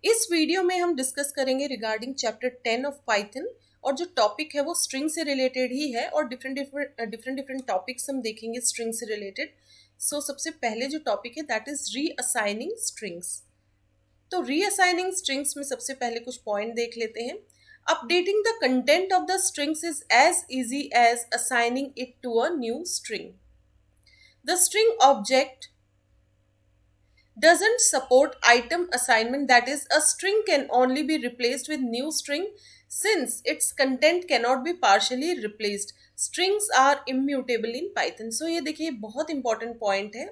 इस वीडियो में हम डिस्कस करेंगे रिगार्डिंग चैप्टर 10 ऑफ पाइथन। और जो टॉपिक है वो स्ट्रिंग से रिलेटेड ही है और डिफरेंट टॉपिक्स हम देखेंगे स्ट्रिंग से रिलेटेड। सबसे पहले जो टॉपिक है दैट इज रीअसाइनिंग स्ट्रिंग्स। तो रीअसाइनिंग स्ट्रिंग्स में सबसे पहले कुछ पॉइंट देख लेते हैं। Updating the content of the strings is as easy as assigning it to a new string. The string object doesn't support item assignment, that is a string can only be replaced with new string since its content cannot be partially replaced. Strings are immutable in python. So ये देखिए बहुत important point है।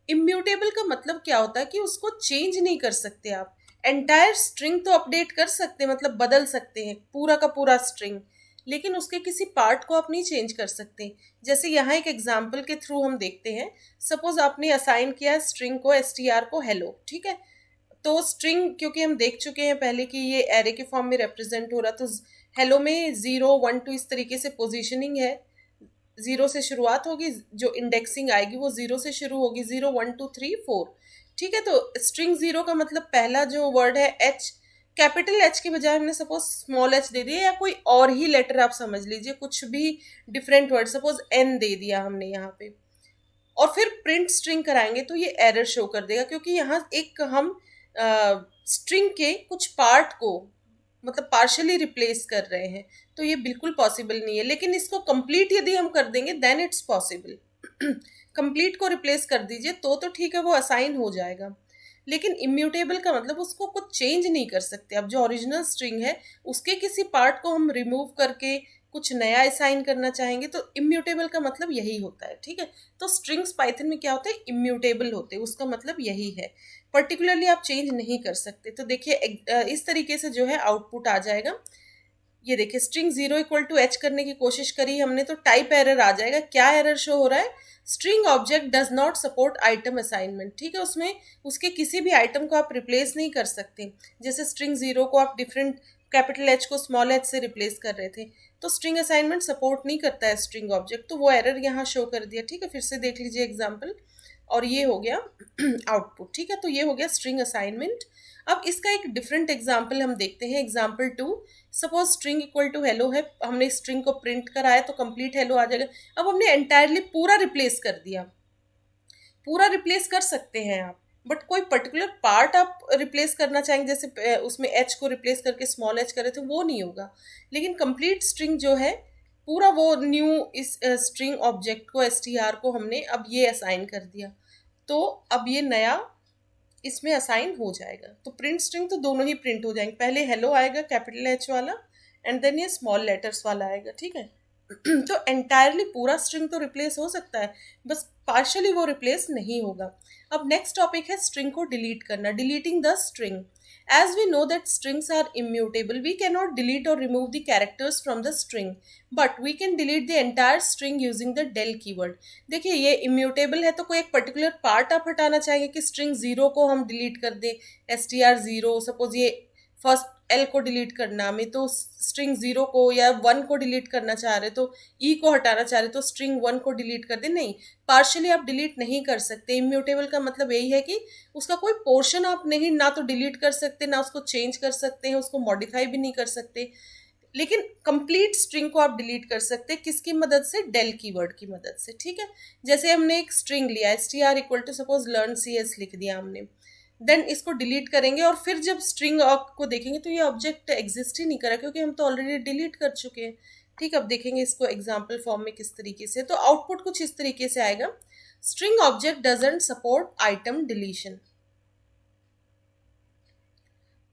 Immutable का मतलब क्या होता है कि उसको चेंज नहीं कर सकते आप। एंटायर स्ट्रिंग तो अपडेट कर सकते हैं, मतलब बदल सकते हैं पूरा का पूरा स्ट्रिंग, लेकिन उसके किसी पार्ट को आप नहीं चेंज कर सकते। जैसे यहाँ एक एग्जाम्पल के थ्रू हम देखते हैं। सपोज आपने असाइन किया स्ट्रिंग को str को हेलो, ठीक है। तो स्ट्रिंग क्योंकि हम देख चुके हैं पहले कि ये एरे के फॉर्म में रिप्रेजेंट हो रहा, तो हेलो में 0 1 2 इस तरीके से पोजीशनिंग है। 0 से शुरुआत होगी, जो इंडेक्सिंग आएगी वो 0 से शुरू होगी, 0 1 2 3 4। ठीक है, तो स्ट्रिंग 0 का मतलब पहला जो वर्ड है एच, कैपिटल एच के बजाय हमने सपोज स्मॉल एच दे दिया, या कोई और ही लेटर आप समझ लीजिए, कुछ भी डिफरेंट वर्ड, सपोज एन दे दिया हमने यहाँ पे, और फिर प्रिंट स्ट्रिंग कराएंगे तो ये एरर शो कर देगा, क्योंकि यहाँ एक हम स्ट्रिंग के कुछ पार्ट को मतलब पार्शली रिप्लेस कर रहे हैं। तो ये बिल्कुल पॉसिबल नहीं है, लेकिन इसको कंप्लीट यदि हम कर देंगे देन इट्स पॉसिबल। कंप्लीट को रिप्लेस कर दीजिए तो ठीक है, वो असाइन हो जाएगा। लेकिन इम्यूटेबल का मतलब उसको कुछ चेंज नहीं कर सकते। अब जो ओरिजिनल स्ट्रिंग है उसके किसी पार्ट को हम रिमूव करके कुछ नया असाइन करना चाहेंगे, तो इम्यूटेबल का मतलब यही होता है। ठीक है, तो स्ट्रिंग्स पाइथन में क्या होते हैं, इम्यूटेबल होते हैं, उसका मतलब यही है। पर्टिकुलरली आप चेंज नहीं कर सकते। तो देखिए इस तरीके से जो है आउटपुट आ जाएगा। ये देखिए स्ट्रिंग 0 = h करने की कोशिश करी हमने तो टाइप एरर आ जाएगा। क्या एरर शो हो रहा है, string object does not support item assignment. ठीक है, उसमें उसके किसी भी आइटम को आप रिप्लेस नहीं कर सकते। जैसे स्ट्रिंग 0 को आप डिफरेंट कैपिटल एच को स्मॉल एच से रिप्लेस कर रहे थे, तो स्ट्रिंग असाइनमेंट सपोर्ट नहीं करता है स्ट्रिंग ऑब्जेक्ट, तो वो एरर यहाँ शो कर दिया। ठीक है, फिर से देख लीजिए एग्जाम्पल, और ये हो गया आउटपुट। ठीक है, तो ये हो गया स्ट्रिंग असाइनमेंट। अब इसका एक डिफरेंट एग्जाम्पल हम देखते हैं, example 2। Suppose string equal to hello है, हमने स्ट्रिंग को प्रिंट कराया तो कंप्लीट हेलो आ जाएगा। अब हमने एंटायरली पूरा रिप्लेस कर दिया। पूरा रिप्लेस कर सकते हैं आप, बट कोई पर्टिकुलर पार्ट आप रिप्लेस करना चाहेंगे, जैसे उसमें एच को रिप्लेस करके स्मॉल एच करे थे, वो नहीं होगा। लेकिन कंप्लीट स्ट्रिंग जो है पूरा वो न्यू इस स्ट्रिंग ऑब्जेक्ट को str को हमने अब ये असाइन कर दिया, तो अब ये नया इसमें असाइन हो जाएगा। तो प्रिंट स्ट्रिंग तो दोनों ही प्रिंट हो जाएंगे, पहले हेलो आएगा कैपिटल एच वाला, एंड देन ये स्मॉल लेटर्स वाला आएगा। ठीक है, तो एंटायरली पूरा स्ट्रिंग तो रिप्लेस हो सकता है, बस पार्शली वो रिप्लेस नहीं होगा। अब नेक्स्ट टॉपिक है स्ट्रिंग को डिलीट करना, deleting the string. As we know that strings are immutable, we cannot delete or remove the characters from the string, but we can delete the entire string using the del keyword. देखिए ये immutable है, तो कोई एक particular part आप हटाना चाहेंगे कि स्ट्रिंग 0 को हम डिलीट कर दें, str0, सपोज ये फर्स्ट एल को डिलीट करना हमें, तो स्ट्रिंग 0 को या 1 को डिलीट करना चाह रहे, तो ई को हटाना चाह रहे तो स्ट्रिंग 1 को डिलीट कर दे। नहीं, पार्शियली आप डिलीट नहीं कर सकते। इम्यूटेबल का मतलब यही है कि उसका कोई पोर्शन आप नहीं ना तो डिलीट कर सकते, ना उसको चेंज कर सकते हैं, उसको मॉडिफाई भी नहीं कर सकते। लेकिन कंप्लीट स्ट्रिंग को आप डिलीट कर सकते हैं, किसकी मदद से, डेल कीवर्ड की मदद से। ठीक है, जैसे हमने एक स्ट्रिंग लिया str equal to suppose learn cs लिख दिया हमने, देन इसको डिलीट करेंगे और फिर जब स्ट्रिंग को देखेंगे तो ये ऑब्जेक्ट एग्जिस्ट ही नहीं करा, क्योंकि हम तो ऑलरेडी डिलीट कर चुके हैं। ठीक है, अब देखेंगे इसको एग्जाम्पल फॉर्म में किस तरीके से। तो आउटपुट कुछ इस तरीके से आएगा, string object doesn't support item deletion.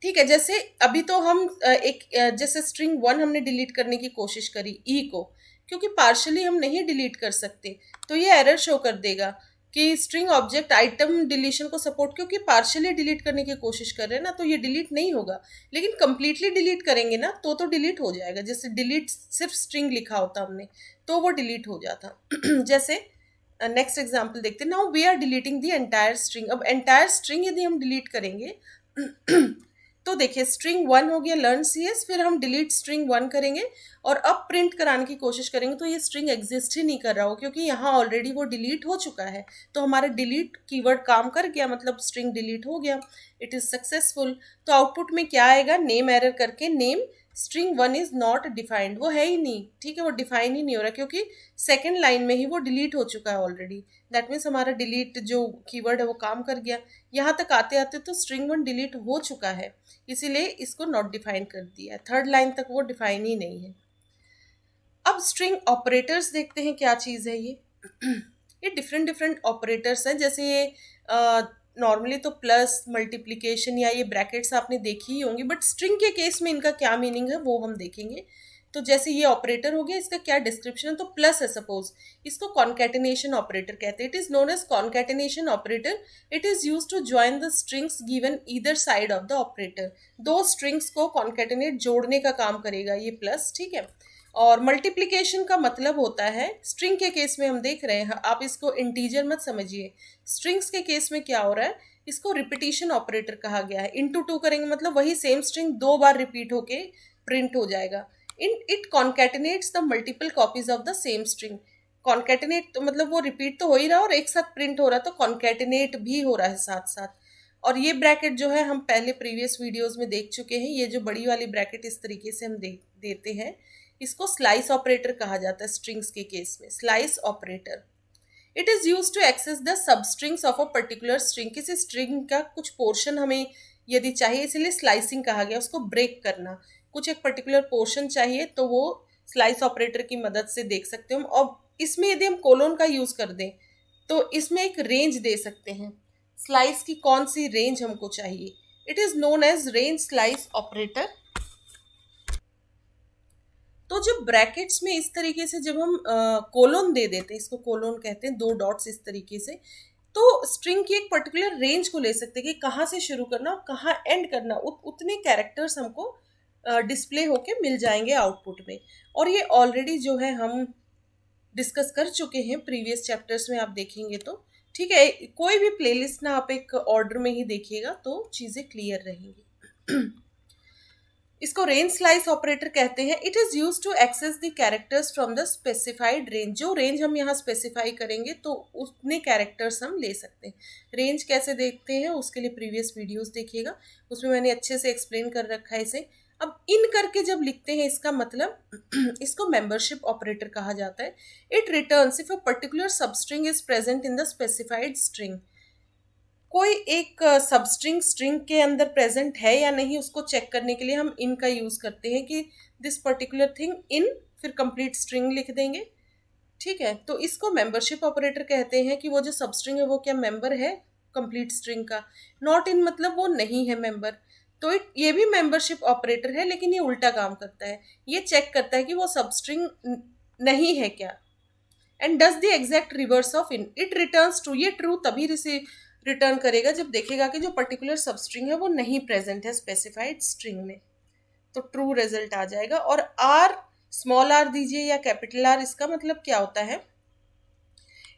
ठीक है, जैसे अभी तो हम जैसे स्ट्रिंग 1 हमने डिलीट करने की कोशिश करी ई को, क्योंकि पार्शली हम नहीं डिलीट कर सकते, तो ये एरर शो कर देगा कि स्ट्रिंग ऑब्जेक्ट आइटम डिलीशन को सपोर्ट, क्योंकि पार्शली डिलीट करने की कोशिश कर रहे हैं ना, तो ये डिलीट नहीं होगा। लेकिन कंप्लीटली डिलीट करेंगे ना तो डिलीट हो जाएगा। जैसे डिलीट सिर्फ स्ट्रिंग लिखा होता हमने तो वो डिलीट हो जाता। जैसे नेक्स्ट एग्जाम्पल देखते हैं, now we are deleting the entire string. अब एंटायर स्ट्रिंग यदि हम डिलीट करेंगे तो देखिए स्ट्रिंग 1 हो गया लर्न CS, फिर हम डिलीट स्ट्रिंग 1 करेंगे और अब प्रिंट कराने की कोशिश करेंगे तो ये स्ट्रिंग एग्जिस्ट ही नहीं कर रहा हो, क्योंकि यहाँ ऑलरेडी वो डिलीट हो चुका है। तो हमारा डिलीट कीवर्ड काम कर गया, मतलब स्ट्रिंग डिलीट हो गया, इट इज़ सक्सेसफुल। तो आउटपुट में क्या आएगा, नेम एरर करके name string 1 is not defined, वो है ही नहीं, ठीक है, वो डिफाइन ही नहीं हो रहा क्योंकि सेकेंड लाइन में ही वो डिलीट हो चुका है ऑलरेडी। दैट मीन्स हमारा डिलीट जो कीवर्ड है वो काम कर गया। यहाँ तक आते आते तो स्ट्रिंग 1 डिलीट हो चुका है, इसीलिए इसको नॉट डिफाइन कर दिया है, थर्ड लाइन तक वो डिफाइन ही नहीं है। अब स्ट्रिंग ऑपरेटर्स देखते हैं क्या चीज़ है ये। ये डिफरेंट डिफरेंट ऑपरेटर्स हैं, जैसे ये नॉर्मली तो प्लस मल्टीप्लिकेशन या ये ब्रैकेट्स आपने देखी ही होंगी, बट स्ट्रिंग के केस में इनका क्या मीनिंग है वो हम देखेंगे। तो जैसे ये ऑपरेटर हो गया, इसका क्या डिस्क्रिप्शन है, तो प्लस है सपोज, इसको कॉन्कैटिनेशन ऑपरेटर कहते हैं। It is known as concatenation operator. It is use to join the strings given either side of the operator. दो स्ट्रिंग्स को कॉन्कैटिनेट जोड़ने का काम करेगा ये प्लस, ठीक है। और मल्टीप्लिकेशन का मतलब होता है, स्ट्रिंग के केस में हम देख रहे हैं, आप इसको इंटीजर मत समझिए, स्ट्रिंग्स के केस में क्या हो रहा है, इसको रिपीटिशन ऑपरेटर कहा गया है। इंटू टू करेंगे मतलब वही सेम स्ट्रिंग दो बार रिपीट होके प्रिंट हो जाएगा। In it concatenates the multiple copies of the same string. Concatenate तो मतलब वो रिपीट तो हो ही रहा है और एक साथ प्रिंट हो रहा है, तो कॉन्कैटिनेट भी हो रहा है साथ साथ। और ये ब्रैकेट जो है हम पहले प्रीवियस वीडियोस में देख चुके हैं, ये जो बड़ी वाली ब्रैकेट इस तरीके से हम देते हैं, इसको स्लाइस ऑपरेटर कहा जाता है स्ट्रिंग्स के केस में, slice operator. It is use to access the substrings of a particular string. किसी स्ट्रिंग का कुछ पोर्शन हमें यदि चाहिए, इसीलिए स्लाइसिंग कहा गया, उसको ब्रेक करना। कुछ एक पर्टिकुलर पोर्शन चाहिए तो वो स्लाइस ऑपरेटर की मदद से देख सकते हो हम। और इसमें यदि हम कोलोन का यूज कर दें तो इसमें एक रेंज दे सकते हैं, स्लाइस की कौन सी रेंज हमको चाहिए। It is known as range slice operator. तो जब ब्रैकेट्स में इस तरीके से जब हम कोलोन दे देते हैं, इसको कोलोन कहते हैं, दो डॉट्स इस तरीके से, तो स्ट्रिंग की एक पर्टिकुलर रेंज को ले सकते हैं कि कहाँ से शुरू करना और कहाँ एंड करना, उतने कैरेक्टर्स हमको डिस्प्ले होके मिल जाएंगे आउटपुट में। और ये ऑलरेडी जो है हम डिस्कस कर चुके हैं प्रीवियस चैप्टर्स में, आप देखेंगे तो ठीक है। कोई भी प्लेलिस्ट ना आप एक ऑर्डर में ही देखिएगा तो चीज़ें क्लियर रहेंगी। इसको रेंज स्लाइस ऑपरेटर कहते हैं। It is use to access the characters from the specified range. जो रेंज हम यहाँ स्पेसिफाई करेंगे तो उतने कैरेक्टर्स हम ले सकते हैं। रेंज कैसे देखते हैं उसके लिए प्रीवियस वीडियोस देखिएगा, उसमें मैंने अच्छे से एक्सप्लेन कर रखा है इसे। अब इन करके जब लिखते हैं इसका मतलब इसको मेंबरशिप ऑपरेटर कहा जाता है। It returns if a particular substring is present in the specified string. कोई एक सबस्ट्रिंग स्ट्रिंग के अंदर प्रेजेंट है या नहीं उसको चेक करने के लिए हम इन का यूज करते हैं कि दिस पर्टिकुलर थिंग इन, फिर कंप्लीट स्ट्रिंग लिख देंगे, ठीक है। तो इसको मेंबरशिप ऑपरेटर कहते हैं कि वो जो सबस्ट्रिंग है वो क्या मेंबर है कंप्लीट स्ट्रिंग का। नॉट इन मतलब वो नहीं है मेंबर। तो ये भी मेंबरशिप ऑपरेटर है, लेकिन ये उल्टा काम करता है, ये चेक करता है कि वो सबस्ट्रिंग नहीं है क्या, and does the exact reverse of in. It returns true. ये ट्रू तभी रिटर्न करेगा जब देखेगा कि जो पर्टिकुलर सबस्ट्रिंग है वो नहीं प्रेजेंट है स्पेसिफाइड स्ट्रिंग में, तो ट्रू रिजल्ट आ जाएगा। और आर, स्मॉल आर दीजिए या कैपिटल आर, इसका मतलब क्या होता है,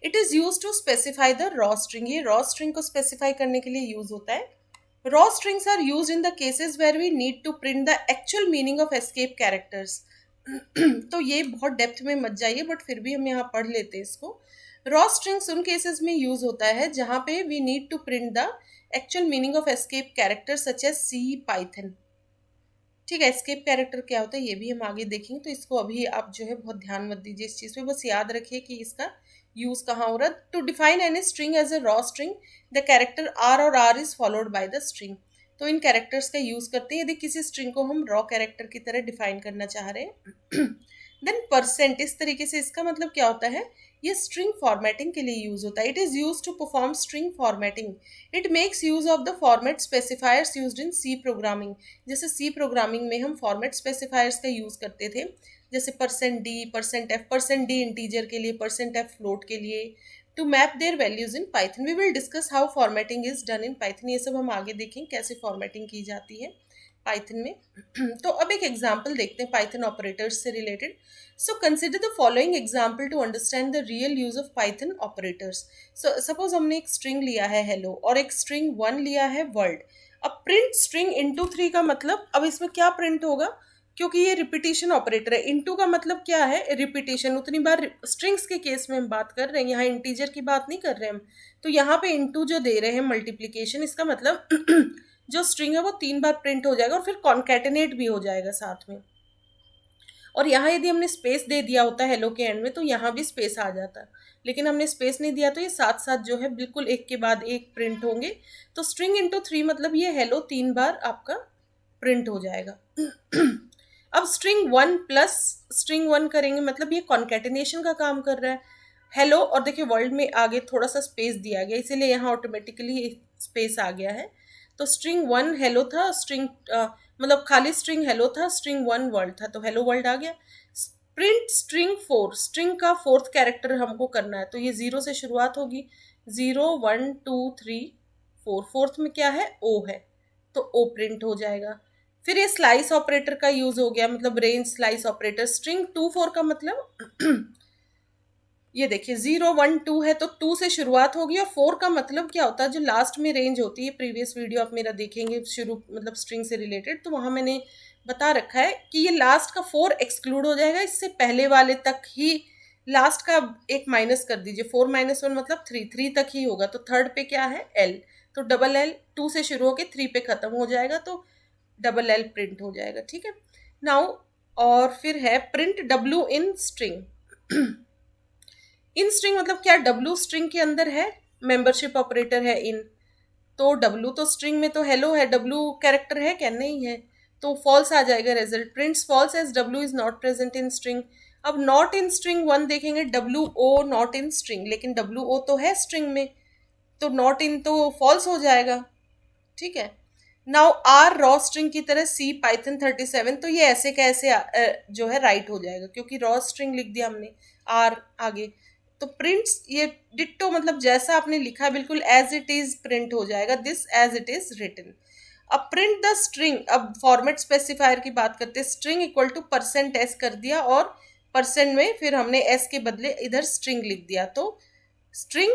it is use to specify the raw string. ये रॉ स्ट्रिंग को स्पेसिफाई करने के लिए यूज होता है। Raw strings are use in the cases where we need to print the actual meaning of escape characters. तो ये बहुत डेप्थ में मत जाइए, बट फिर भी हम यहाँ पढ़ लेते हैं इसको। रॉ स्ट्रिंग्स उन केसेस में यूज होता है जहाँ पे we need to print the actual meaning of escape character such as C, Python, ठीक है। एस्केप कैरेक्टर क्या होता है ये भी हम आगे देखेंगे, तो इसको अभी आप जो है बहुत ध्यान मत दीजिए इस चीज़ पे, बस याद रखिए कि इसका यूज कहाँ हो रहा है। To define any string as a raw string the character r or r is followed by the string. तो इन कैरेक्टर्स का यूज करते हैं यदि किसी स्ट्रिंग को हम रॉ कैरेक्टर की तरह डिफाइन करना चाह रहे हैं। देन परसेंट, इस तरीके से इसका मतलब क्या होता है, ये स्ट्रिंग फॉर्मेटिंग के लिए यूज होता है। It is use to perform string formatting. It makes use of the format specifiers used in C programming. जैसे सी प्रोग्रामिंग में हम फॉर्मेट स्पेसिफायर्स का यूज करते थे, जैसे %d, %f, %d इंटीजर के लिए, %f फ्लोट के लिए, to map their values in Python. We will discuss how formatting is done in Python. ये सब हम आगे देखेंगे कैसे फॉर्मेटिंग की जाती है पाइथन में। तो अब एक एग्जाम्पल देखते हैं पाइथन ऑपरेटर्स से related. So consider the following example to understand the real use of Python operators. So suppose हमने एक स्ट्रिंग लिया है हेलो और एक स्ट्रिंग 1 लिया है वर्ल्ड। अब प्रिंट स्ट्रिंग इंटू 3 का मतलब, अब इसमें क्या प्रिंट होगा, क्योंकि ये रिपीटिशन ऑपरेटर है। इंटू का मतलब क्या है, रिपीटिशन, उतनी बार। स्ट्रिंग्स के केस में हम बात कर रहे हैं, यहाँ इंटीजर की बात नहीं कर रहे हम। तो यहाँ पे इंटू जो दे रहे हैं मल्टीप्लीकेशन, इसका मतलब जो स्ट्रिंग है वो 3 बार प्रिंट हो जाएगा और फिर कॉन्केटेनेट भी हो जाएगा साथ में। और यहाँ यदि हमने स्पेस दे दिया होता हेलो के एंड में तो यहाँ भी स्पेस आ जाता, लेकिन हमने स्पेस नहीं दिया तो ये साथ साथ जो है बिल्कुल एक के बाद एक प्रिंट होंगे। तो स्ट्रिंग इंटू 3 मतलब ये हेलो 3 बार आपका प्रिंट हो जाएगा। अब स्ट्रिंग 1 प्लस स्ट्रिंग 1 करेंगे, मतलब ये कॉन्केटिनेशन का काम कर रहा है। हेलो, और देखिए वर्ल्ड में आगे थोड़ा सा स्पेस दिया गया, इसीलिए यहाँ ऑटोमेटिकली स्पेस आ गया है। तो स्ट्रिंग 1 हेलो था, स्ट्रिंग मतलब खाली स्ट्रिंग हेलो था, स्ट्रिंग 1 वर्ल्ड था, तो हेलो वर्ल्ड आ गया। प्रिंट स्ट्रिंग 4, स्ट्रिंग का फोर्थ कैरेक्टर हमको करना है, तो ये 0 से शुरुआत होगी। 0 1 2 3 4, फोर्थ में क्या है, ओ है, तो ओ प्रिंट हो जाएगा। फिर ये स्लाइस ऑपरेटर का यूज हो गया, मतलब रेंज स्लाइस ऑपरेटर। स्ट्रिंग 2 4 का मतलब ये देखिए 0 1 2 है तो 2 से शुरुआत होगी, और 4 का मतलब क्या होता है, जो लास्ट में रेंज होती है, प्रीवियस वीडियो आप मेरा देखेंगे शुरू मतलब स्ट्रिंग से रिलेटेड, तो वहां मैंने बता रखा है कि ये लास्ट का 4 एक्सक्लूड हो जाएगा, इससे पहले वाले तक ही लास्ट का एक माइनस कर दीजिए। 4 -1 मतलब 3 तक ही होगा, तो थर्ड पे क्या है, एल, तो डबल एल 2 से शुरू होकर 3 पे खत्म हो जाएगा, तो डबल एल प्रिंट हो जाएगा। ठीक है, नाउ और फिर है print W in string. In string मतलब क्या, डब्ल्यू स्ट्रिंग के अंदर है, मेंबरशिप ऑपरेटर है इन, तो डब्ल्यू तो स्ट्रिंग में तो हेलो है, डब्ल्यू कैरेक्टर है क्या, नहीं है, तो फॉल्स आ जाएगा result. Prints false as W is not present in string. अब नॉट इन स्ट्रिंग 1 देखेंगे, W O not in string, लेकिन डब्ल्यू ओ तो है स्ट्रिंग में, तो नॉट इन तो फॉल्स हो जाएगा। ठीक है, नाउ आर रॉ स्ट्रिंग की तरह सी पाइथन 37, तो ये ऐसे कैसे जो है राइट हो जाएगा, क्योंकि रॉ स्ट्रिंग लिख दिया हमने आर आगे। तो प्रिंट्स ये डिट्टो मतलब जैसा आपने लिखा बिल्कुल एज इट इज प्रिंट हो जाएगा, this as it is written. अब प्रिंट द स्ट्रिंग, अब फॉर्मेट स्पेसिफायर की बात करते हैं। String equal to percent S कर दिया, और परसेंट में फिर हमने एस के बदले इधर स्ट्रिंग लिख दिया, तो स्ट्रिंग,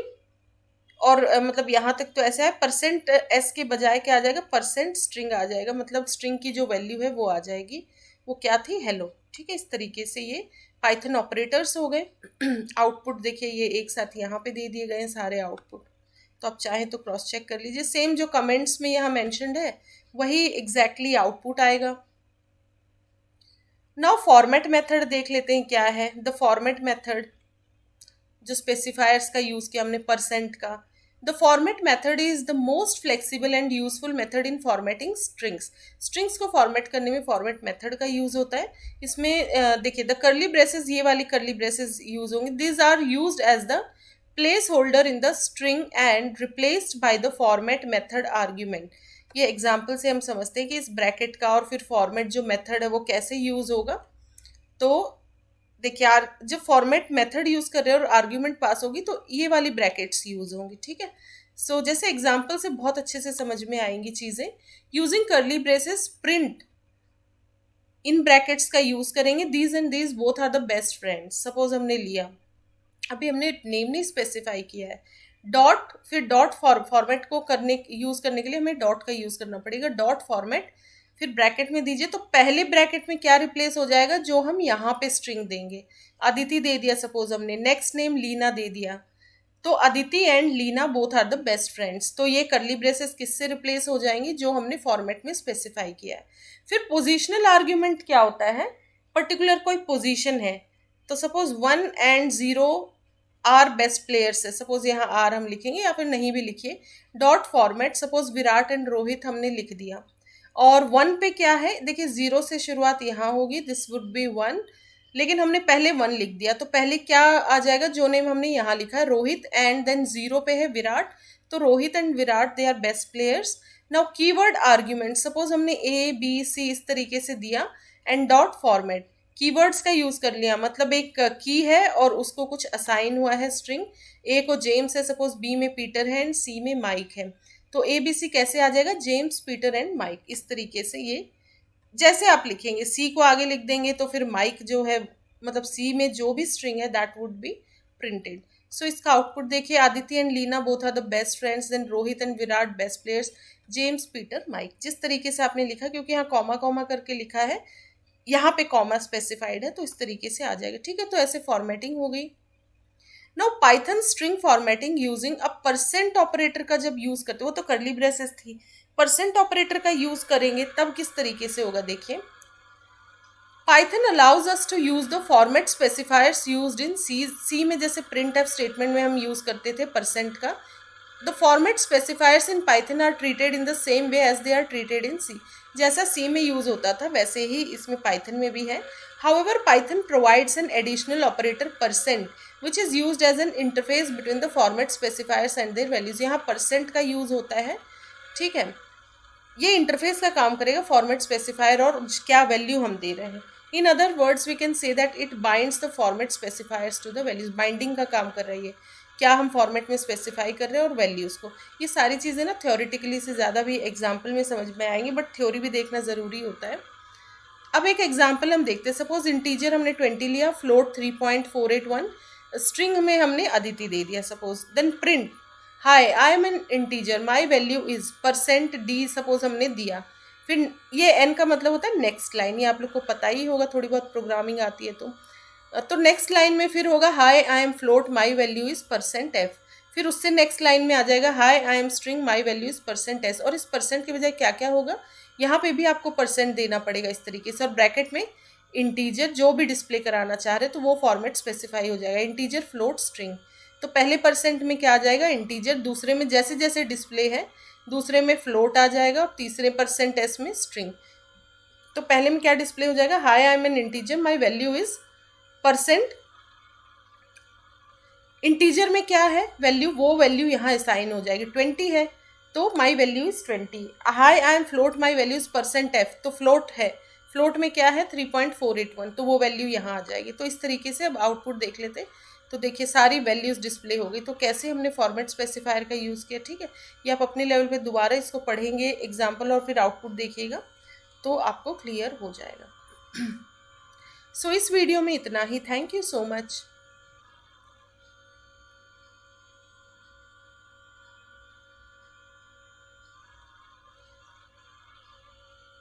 और मतलब यहाँ तक तो ऐसा है, परसेंट एस के बजाय क्या आ जाएगा, परसेंट स्ट्रिंग आ जाएगा, मतलब स्ट्रिंग की जो वैल्यू है वो आ जाएगी, वो क्या थी, हेलो। ठीक है, इस तरीके से ये पाइथन ऑपरेटर्स हो गए। आउटपुट देखिए ये एक साथ यहाँ पे दे दिए गए हैं सारे आउटपुट, तो आप चाहें तो क्रॉस चेक कर लीजिए, सेम जो कमेंट्स में यहाँ मैंशनड है वही एग्जैक्टली आउटपुट आएगा। नाउ फॉर्मेट मेथड देख लेते हैं क्या है। द फॉर्मेट मेथड, जो स्पेसिफायर्स का यूज किया हमने परसेंट का। The format method is the most flexible and useful method in formatting strings. Strings को फॉर्मेट करने में फॉर्मेट मेथड का यूज होता है। इसमें देखिए द कर्ली ब्रेसेस, ये वाली कर्ली ब्रेसेस यूज होंगे। These are used as the placeholder in the string and replaced by the format method argument. ये एग्जाम्पल से हम समझते हैं कि इस ब्रैकेट का और फिर फॉर्मेट जो मेथड है वो कैसे यूज होगा। तो देखिए यार, जब फॉर्मेट मेथड यूज कर रहे हैं और आर्ग्यूमेंट पास होगी तो ये वाली ब्रैकेट्स यूज होंगी। ठीक है, सो जैसे एग्जांपल से बहुत अच्छे से समझ में आएंगी चीजें। Using curly braces, print in brackets का यूज करेंगे। These and these both are the best friends. Suppose हमने लिया, अभी हमने नेम नहीं स्पेसिफाई किया है, डॉट, फिर डॉट फॉर्मेट को करने यूज करने के लिए हमें डॉट का यूज करना पड़ेगा। डॉट फॉर्मेट, फिर ब्रैकेट में दीजिए, तो पहले ब्रैकेट में क्या रिप्लेस हो जाएगा, जो हम यहाँ पे स्ट्रिंग देंगे। अदिति दे दिया सपोज हमने, नेक्स्ट नेम लीना दे दिया, तो Aditi and Leena both are the best friends. तो ये करली ब्रेसेस किससे रिप्लेस हो जाएंगी, जो हमने फॉर्मेट में स्पेसिफाई किया है। फिर पोजिशनल आर्ग्यूमेंट क्या होता है, पर्टिकुलर कोई पोजिशन है, तो suppose 1 and 0 are best players है, सपोज यहाँ आर हम लिखेंगे या फिर नहीं भी लिखिए। Dot format, suppose Virat and Rohit हमने लिख दिया, और 1 पे क्या है, देखिए 0 से शुरुआत यहाँ होगी, दिस वुड बी 1, लेकिन हमने पहले 1 लिख दिया, तो पहले क्या आ जाएगा, जो नेम हमने यहाँ लिखा है रोहित, एंड देन 0 पे है विराट, तो Rohit and Virat they are best players. Now keyword argument, suppose हमने ए बी सी इस तरीके से दिया, एंड डॉट फॉर्मेट, कीवर्ड्स का यूज कर लिया, मतलब एक की है और उसको कुछ असाइन हुआ है स्ट्रिंग। ए को जेम्स है, सपोज बी में पीटर है एंड सी में माइक है, तो ए बी सी कैसे आ जाएगा, जेम्स पीटर एंड माइक। इस तरीके से ये जैसे आप लिखेंगे, सी को आगे लिख देंगे तो फिर माइक जो है, मतलब सी में जो भी स्ट्रिंग है that would be printed. So इसका आउटपुट देखिए, Aditya and Leena both are the best friends, then Rohit and Virat best players, James Peter Mike. जिस तरीके से आपने लिखा, क्योंकि यहाँ कॉमा कॉमा करके लिखा है, यहाँ पे कॉमा स्पेसिफाइड है, तो इस तरीके से आ जाएगा। ठीक है, तो ऐसे फॉर्मेटिंग हो गई। Now Python string formatting using a percent operator का जब यूज करते, वो तो कर्ली ब्रेसेस थी, परसेंट ऑपरेटर का यूज करेंगे तब किस तरीके से होगा देखिए। Python allows us to use the format specifiers used in C में जैसे प्रिंट एफ स्टेटमेंट में हम यूज करते थे परसेंट का। The format specifiers in Python are treated in the same way as they are treated in C. जैसा C में use होता था वैसे ही इसमें पाइथन में भी है। However Python provides an additional operator percent which is used as an interface between the format specifiers and their values. यहाँ परसेंट का यूज होता है, ठीक है, ये इंटरफेस का काम करेगा फॉर्मेट स्पेसिफायर और क्या वैल्यू हम दे रहे हैं। In other words we can say that it binds the format specifiers to the values. Binding का काम कर रही है, क्या हम फॉर्मेट में स्पेसिफाई कर रहे हैं और वैल्यूज़ को। ये सारी चीज़ें ना थ्योरेटिकली से ज़्यादा भी एग्जाम्पल में समझ में आएंगी, बट थ्योरी भी देखना ज़रूरी होता है। अब एक एग्जाम्पल हम देखते हैं। सपोज इंटीजर हमने 20 लिया, फ्लोट 3.481, स्ट्रिंग में हमने अदिति दे दिया suppose. Then print hi I am an integer my value is percent D suppose हमने दिया। फिर ये एन का मतलब होता है नेक्स्ट लाइन, ये आप लोग को पता ही होगा, थोड़ी बहुत प्रोग्रामिंग आती है तो नेक्स्ट लाइन में फिर होगा high I M float my value is percent F. फिर उससे नेक्स्ट लाइन में आ जाएगा high I M string my value is percent S. और इस परसेंट के बजाय क्या क्या होगा, यहाँ पे भी आपको परसेंट देना पड़ेगा इस तरीके से, और ब्रैकेट में इंटीजर जो भी डिस्प्ले कराना चाह रहे तो वो फॉर्मेट स्पेसिफाई हो जाएगा। इंटीजर फ्लोट स्ट्रिंग, तो पहले परसेंट में क्या आ जाएगा इंटीजर, दूसरे में जैसे जैसे डिस्प्ले है दूसरे में फ्लोट आ जाएगा, और तीसरे परसेंट एस में स्ट्रिंग। तो पहले में क्या डिस्प्ले हो जाएगा, high I am an integer my value is percent. Integer में क्या है वैल्यू, वो वैल्यू यहाँ असाइन हो जाएगी। 20 है तो माई value is 20। High I M float my value is percent F, तो फ्लोट है, फ्लोट में क्या है 3.481, तो वो वैल्यू यहाँ आ जाएगी। तो इस तरीके से अब आउटपुट देख लेते। तो देखिए सारी वैल्यूज़ डिस्प्ले हो गई। तो कैसे हमने फॉर्मेट स्पेसिफायर का यूज़ किया, ठीक है, ये आप अपने लेवल पे दोबारा इसको पढ़ेंगे एग्जाम्पल और फिर आउटपुट देखिएगा तो आपको क्लियर हो जाएगा। सो इस वीडियो में इतना ही। Thank you so much.